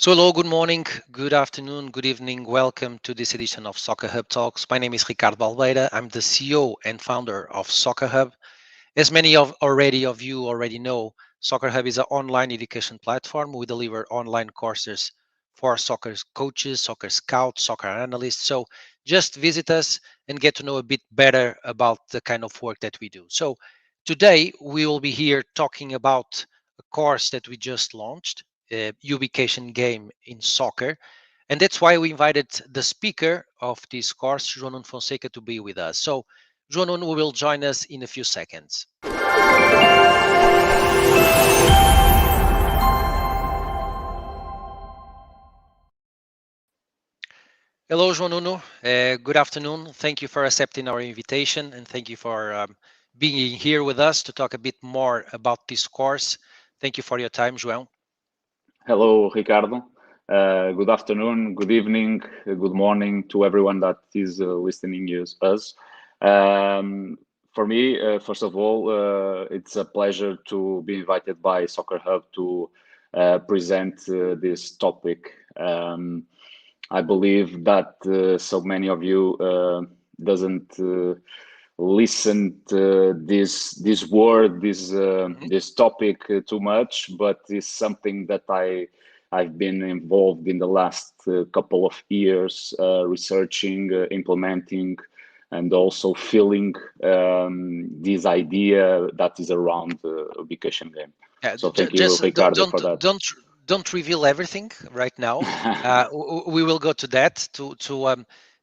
So hello, good morning, good afternoon, good evening. Welcome to this edition of Soccer Hub Talks. My name is Ricardo Balbeira. I'm the CEO and founder of Soccer Hub. As many of you already know, Soccer Hub is an online education platform. We deliver online courses for soccer coaches, soccer scouts, soccer analysts. So just visit us and get to know a bit better about the kind of work that we do. So today we will be here talking about a course that we just launched, Ubication Game in soccer. And that's why we invited the speaker of this course, João Fonseca, to be with us. So João will join us in a few seconds. Hello, João Nuno. Good afternoon. Thank you for accepting our invitation and thank you for being here with us to talk a bit more about this course. Thank you for your time, João. Hello, Ricardo. Good afternoon, good evening, good morning to everyone that is listening to us. For me, first of all, it's a pleasure to be invited by Soccer Hub to present this topic. I believe that so many of you doesn't listen to this word, this topic too much, but it's something that I've been involved in the last couple of years, researching, implementing, and also feeling this idea that is around the Ubication Game. So thank you, Ricardo, for that. Don't reveal everything right now. We will go to that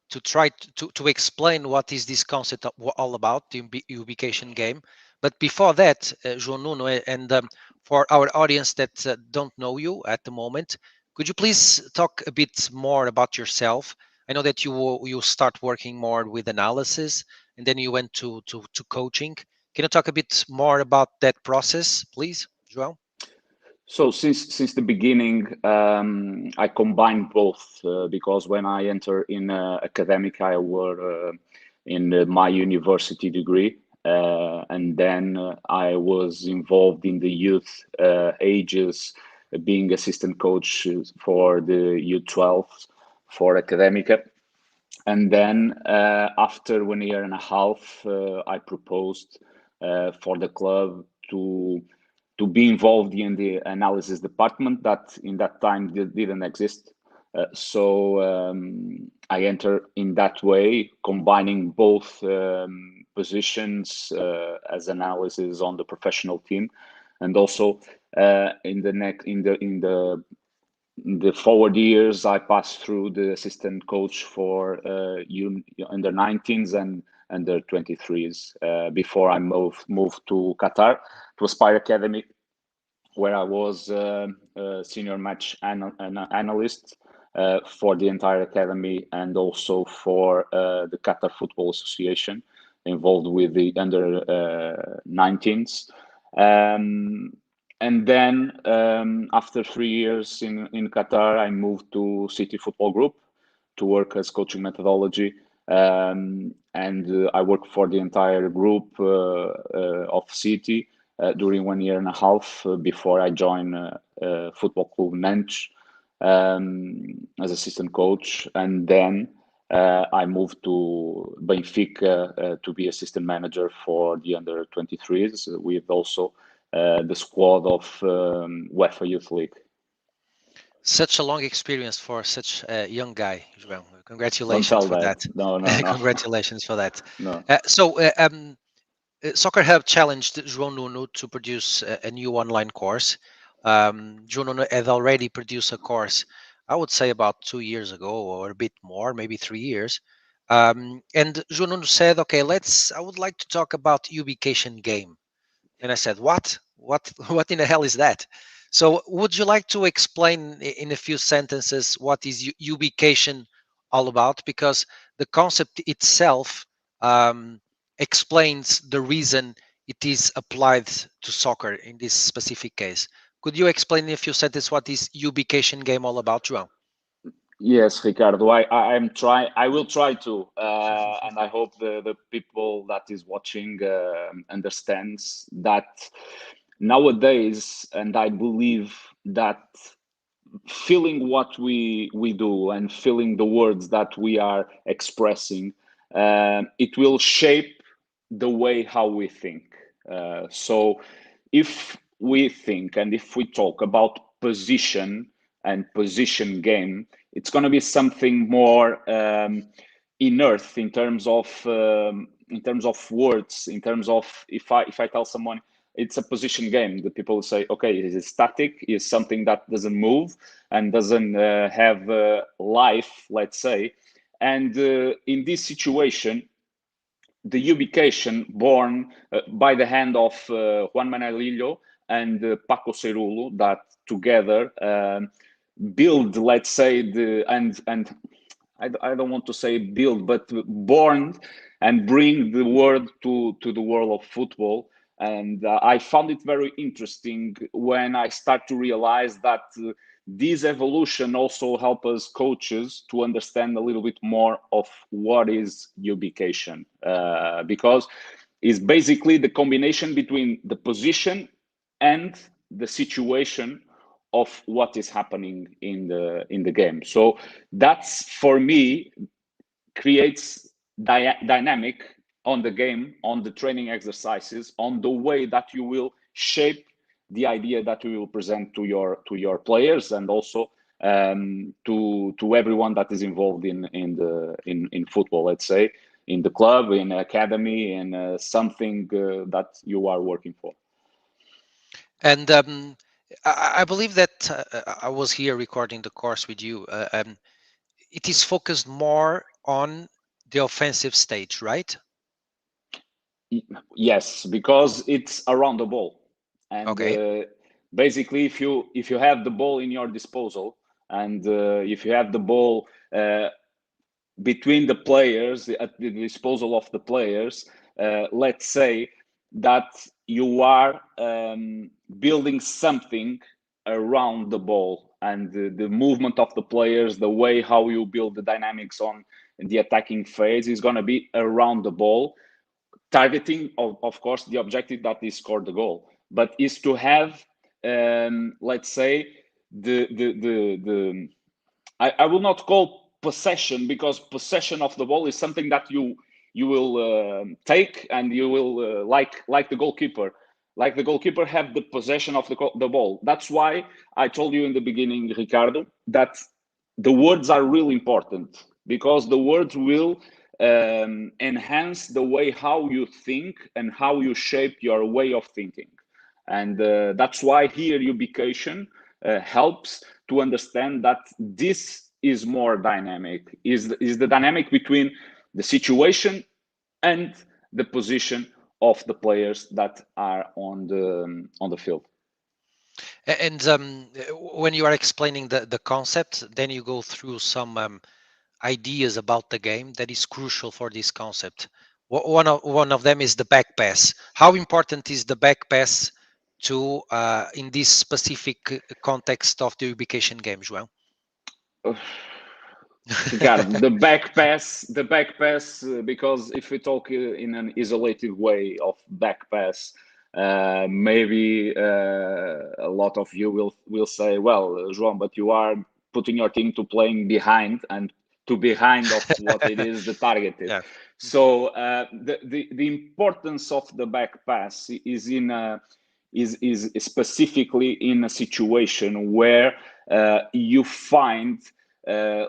to try to explain what is this concept all about, the Ubication Game. But before that, João Nuno, and for our audience that don't know you at the moment, could you please talk a bit more about yourself? I know that you start working more with analysis, and then you went to coaching. Can you talk a bit more about that process, please, João? So since the beginning, I combined both because when I enter in academic, I were in my university degree, and then I was involved in the youth ages, being assistant coach for the U12 for academica. And then after 1 year and a half, I proposed for the club to be involved in the analysis department that in that time didn't exist. So I enter in that way, combining both positions as analysis on the professional team, and also in the forward years, I passed through the assistant coach for under 19s and under 23s before I moved to Qatar to Aspire Academy, where I was a senior match analyst for the entire academy and also for the Qatar Football Association, involved with the under 19s. And then after 3 years in Qatar, I moved to City Football Group to work as coaching methodology. And I worked for the entire group of City during 1 year and a half before I joined Football Club Nantes as assistant coach. And then I moved to Benfica to be assistant manager for the under 23s with also the squad of UEFA Youth League. Such a long experience for such a young guy, João. Don't Congratulations tell for that. that. No. Congratulations for that. No. Soccer Hub challenged João Nuno to produce a new online course. João Nuno had already produced a course, I would say about 2 years ago or a bit more, maybe 3 years. And João Nuno said, okay, I would like to talk about Ubication Game. And I said, what? What in the hell is that? So would you like to explain in a few sentences what is Ubication all about? Because the concept itself explains the reason it is applied to soccer in this specific case. Could you explain in a few sentences what is Ubication Game all about, João? Yes, Ricardo. I will try to, and I hope the people that is watching understands that nowadays, and I believe that feeling what we do and feeling the words that we are expressing, it will shape the way how we think. So if we think and if we talk about position and position game, it's going to be something more inert in terms of words, in terms of if I tell someone it's a position game, the people will say, okay, it is static, is something that doesn't move and doesn't have life, let's say. And in this situation, the ubication born by the hand of Juan Manalillo and Paco Cerulo, that together build, let's say, and I don't want to say build, but born and bring the word to the world of football. And I found it very interesting when I start to realize that this evolution also help us coaches to understand a little bit more of what is ubication, because it's basically the combination between the position and the situation of what is happening in the game. So that's, for me, creates dynamic on the game, on the training exercises, on the way that you will shape the idea that you will present to your players, and also to everyone that is involved in football, let's say, in the club, in academy, in something that you are working for. And I believe that I was here recording the course with you. It is focused more on the offensive stage, right? Yes, because it's around the ball, and Okay. basically, if you have the ball in your disposal, and if you have the ball between the players, at the disposal of the players, let's say that you are building something around the ball, and the movement of the players, the way how you build the dynamics on the attacking phase is going to be around the ball, targeting of course the objective that is score the goal, but is to have let's say the I will not call possession, because possession of the ball is something that you will take, and you will like the goalkeeper, have the possession of the ball. That's why I told you in the beginning, Ricardo, that the words are really important, because the words will enhance the way how you think and how you shape your way of thinking. And that's why here ubication helps to understand that this is more dynamic, is the dynamic between the situation and the position of the players that are on the field. And when you are explaining the concept, then you go through some ideas about the game that is crucial for this concept. One of them is the back pass. How important is the back pass to in this specific context of the ubication game, João? Ricardo, the back pass, because if we talk in an isolated way of back pass, maybe a lot of you will say, well, João, but you are putting your team to playing behind, and to behind of what it is the targeted. Yeah. So the importance of the back pass is is specifically in a situation where you find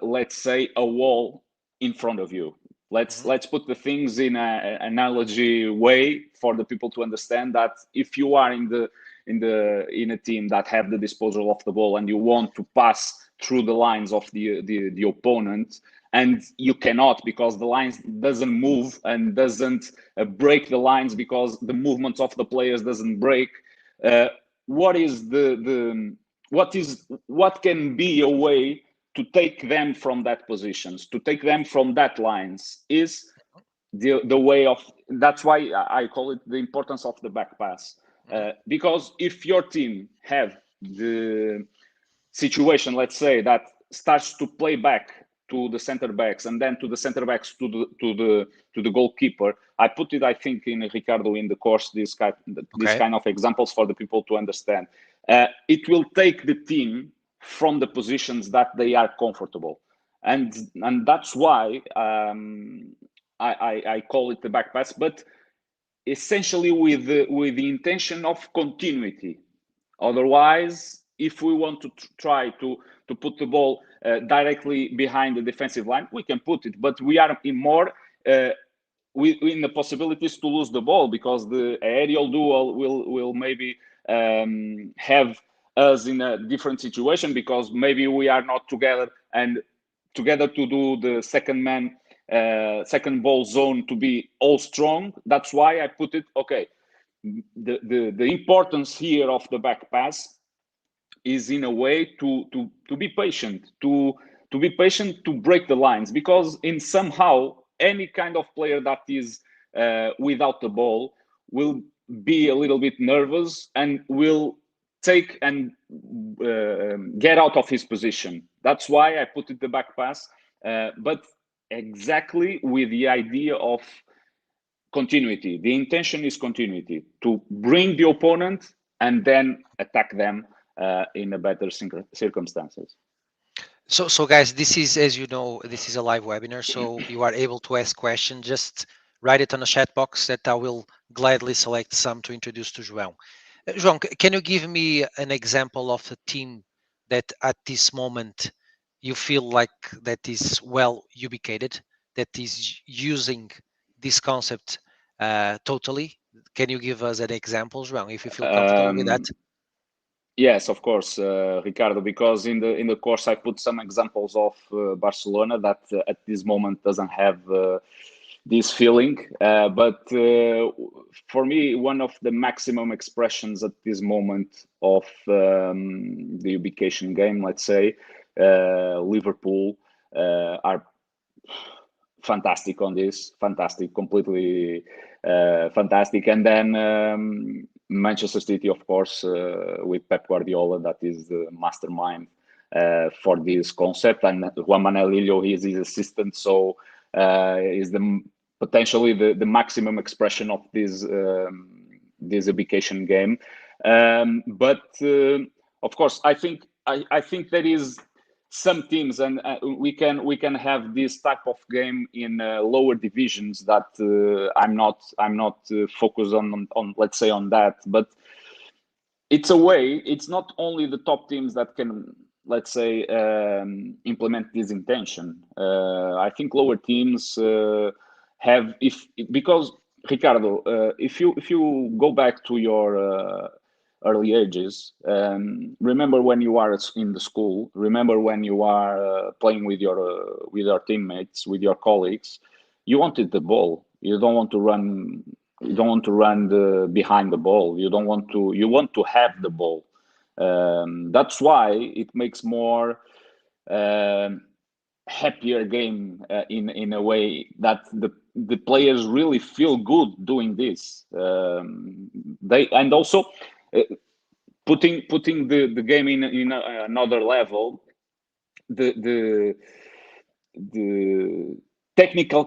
let's say a wall in front of you. Let's put the things in an analogy way for the people to understand that if you are in a team that have the disposal of the ball, and you want to pass through the lines of the opponent, and you cannot, because the lines doesn't move and doesn't break the lines, because the movements of the players doesn't break, what can be a way to take them from that positions, to take them from that lines, is the way of. That's why I call it the importance of the back pass, because if your team have the situation, let's say, that starts to play back to the center backs, and then to the center backs to the goalkeeper. I put it, I think, in Ricardo in the course, this kind of examples for the people to understand. It will take the team from the positions that they are comfortable, and that's why I call it the back pass, but essentially with the intention of continuity. Otherwise, if we want to try to put the ball directly behind the defensive line, we can put it, but we are in more in the possibilities to lose the ball, because the aerial duel will maybe have us in a different situation, because maybe we are not together to do the second ball zone to be all strong. That's why I put it, okay, the importance here of the back pass is in a way to be patient, to be patient, to break the lines, because in somehow any kind of player that is without the ball will be a little bit nervous and will take and get out of his position. That's why I put it the back pass, but exactly with the idea of continuity. The intention is continuity, to bring the opponent and then attack them in a better circumstances. So guys, this is, as you know, this is a live webinar, so you are able to ask questions. Just write it on a chat box that I will gladly select some to introduce to João. João, can you give me an example of a team that at this moment you feel like that is well ubicated, that is using this concept totally? Can you give us an example, João, if you feel comfortable with that? Yes, of course, Ricardo, because in the course I put some examples of Barcelona that at this moment doesn't have this feeling, but for me, one of the maximum expressions at this moment of the Ubication Game, let's say, Liverpool are fantastic on this, fantastic, completely fantastic, and then Manchester City, of course, with Pep Guardiola, that is the mastermind for this concept, and Juan Manelillo, he is his assistant, so is potentially the maximum expression of this Ubication Game. But of course, I think there is some teams, and we can have this type of game in lower divisions that I'm not focused on let's say on that, but it's a way. It's not only the top teams that can, let's say, implement this intention. I think lower teams have, because Ricardo, if you go back to your early ages, remember when you are in the school, remember when you are playing with your teammates, with your colleagues, you wanted the ball. You don't want to run. You don't want to run behind the ball. You want to have the ball. That's why it makes more happier game in a way that the players really feel good doing this. They, and also putting the game in another level, the technical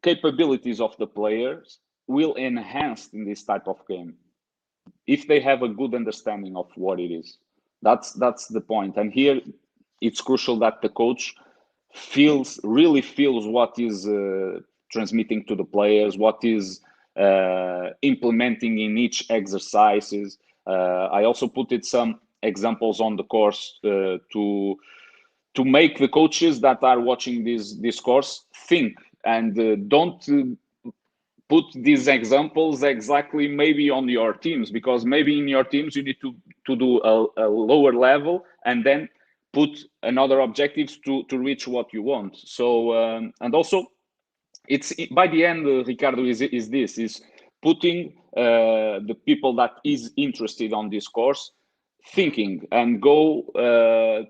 capabilities of the players will enhance in this type of game if they have a good understanding of what it is. That's the point. And here it's crucial that the coach really feels what is transmitting to the players, what is implementing in each exercises. I also put it some examples on the course to make the coaches that are watching this course think, and don't put these examples exactly maybe on your teams, because maybe in your teams you need to do a lower level and then put another objectives to reach what you want. So and also it's by the end, Ricardo, is putting the people that is interested on this course thinking, and go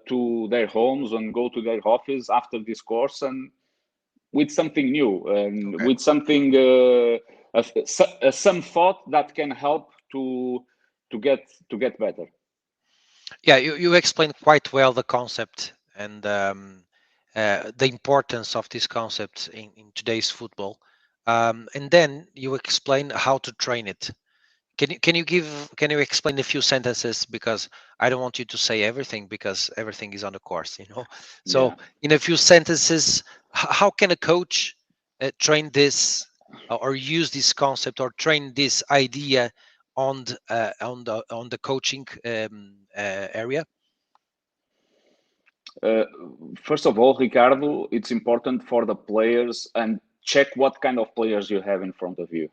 to their homes and go to their office after this course, and with something new, and with something some thought that can help to get better. Yeah, you explained quite well the concept and the importance of this concept in today's football, and then you explain how to train it. Can you explain a few sentences, because I don't want you to say everything because everything is on the course, you know. So Yeah. in a few sentences, how can a coach train this, or use this concept, or train this idea on the coaching area? Uh, First of all, Ricardo, it's important for the players and check what kind of players you have in front of you.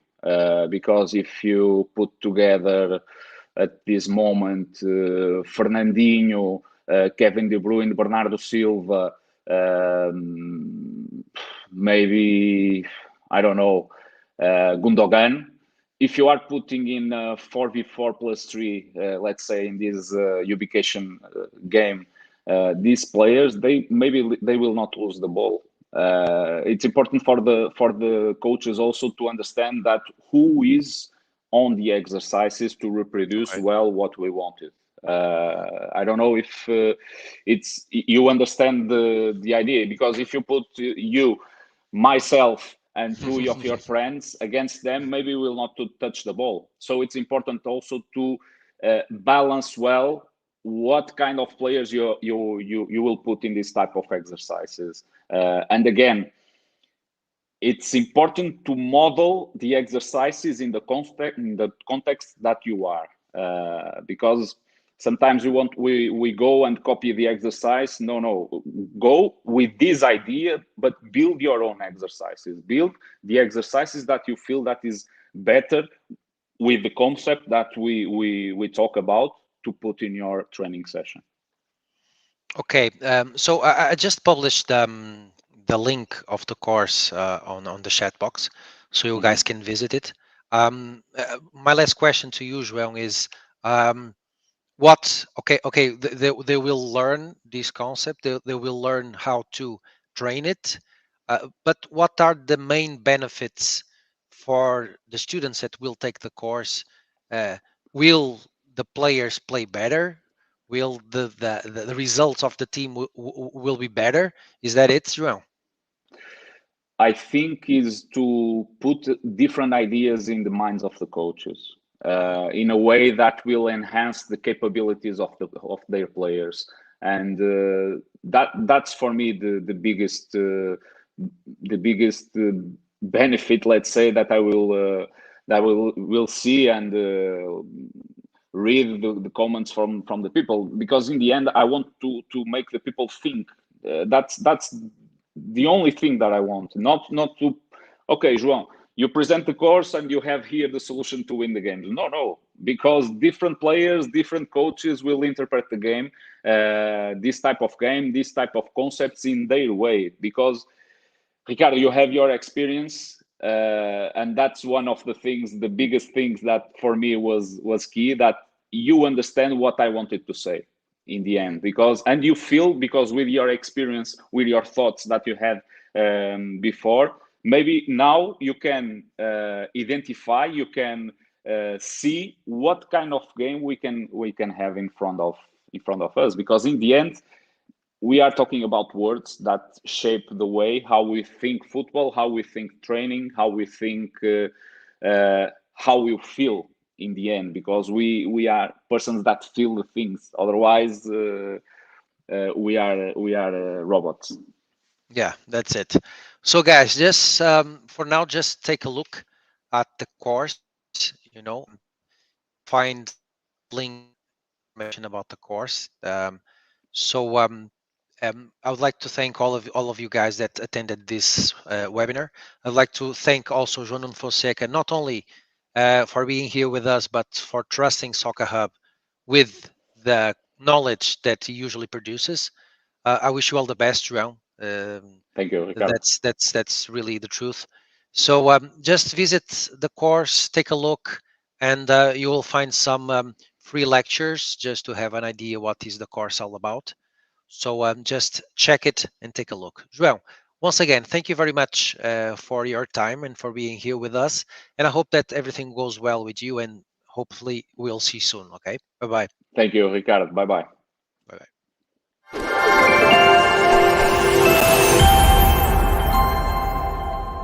Because if you put together at this moment Fernandinho, Kevin De Bruyne, Bernardo Silva, maybe, I don't know, Gundogan. If you are putting in 4v4 plus 3, let's say in this Ubication game, these players, they will not lose the ball. It's important for the coaches also to understand that who is on the exercises to reproduce Okay. well what we wanted. I don't know if it's you understand the idea, because if you put you, myself, and two of your friends against them, maybe we will not to touch the ball. So it's important also to balance well what kind of players you will put in this type of exercises. And again, it's important to model the exercises in the context that you are, because sometimes we go and copy the exercise. No, go with this idea, but build your own exercises. Build the exercises that you feel that is better with the concept that we talk about to put in your training session. Okay, so I just published the link of the course on the chat box, so you Mm-hmm. guys can visit it. My last question to you, João, is um, what? Okay, they will learn this concept. They will learn how to train it. But what are the main benefits for the students that will take the course? Uh, will the players play better? Will the results of the team will be better? Is that it, João? I think is to put different ideas in the minds of the coaches in a way that will enhance the capabilities of their players, and that's for me the biggest benefit. Let's say that I will see and read the comments from the people, because in the end I want to make the people think. That's the only thing that I want. Not to, okay, João, you present the course and you have here the solution to win the games. No, because different players, different coaches will interpret the game, this type of game, this type of concepts in their way. Because Ricardo, you have your experience, and that's one of the things, the biggest things that for me was key. That you understand what I wanted to say in the end, because and you feel, because with your experience, with your thoughts that you had before, maybe now you can identify, you can see what kind of game we can have in front of us, because in the end we are talking about words that shape the way how we think football, how we think training, how we think, how we feel in the end, because we are persons that feel the things. Otherwise, we are robots. Yeah, that's it. So, guys, just for now, just take a look at the course. Find link information about the course. So I would like to thank all of you guys that attended this webinar. I'd like to thank also João and Fonseca, not only for being here with us, but for trusting Soccer Hub with the knowledge that he usually produces. I wish you all the best, João. Thank you, Ricardo. That's really the truth. So just visit the course, take a look, and you will find some free lectures just to have an idea what is the course all about. So just check it and take a look. João, once again, thank you very much for your time and for being here with us. And I hope that everything goes well with you, and hopefully we'll see you soon. Okay. Bye bye. Thank you, Ricardo. Bye bye. Bye bye.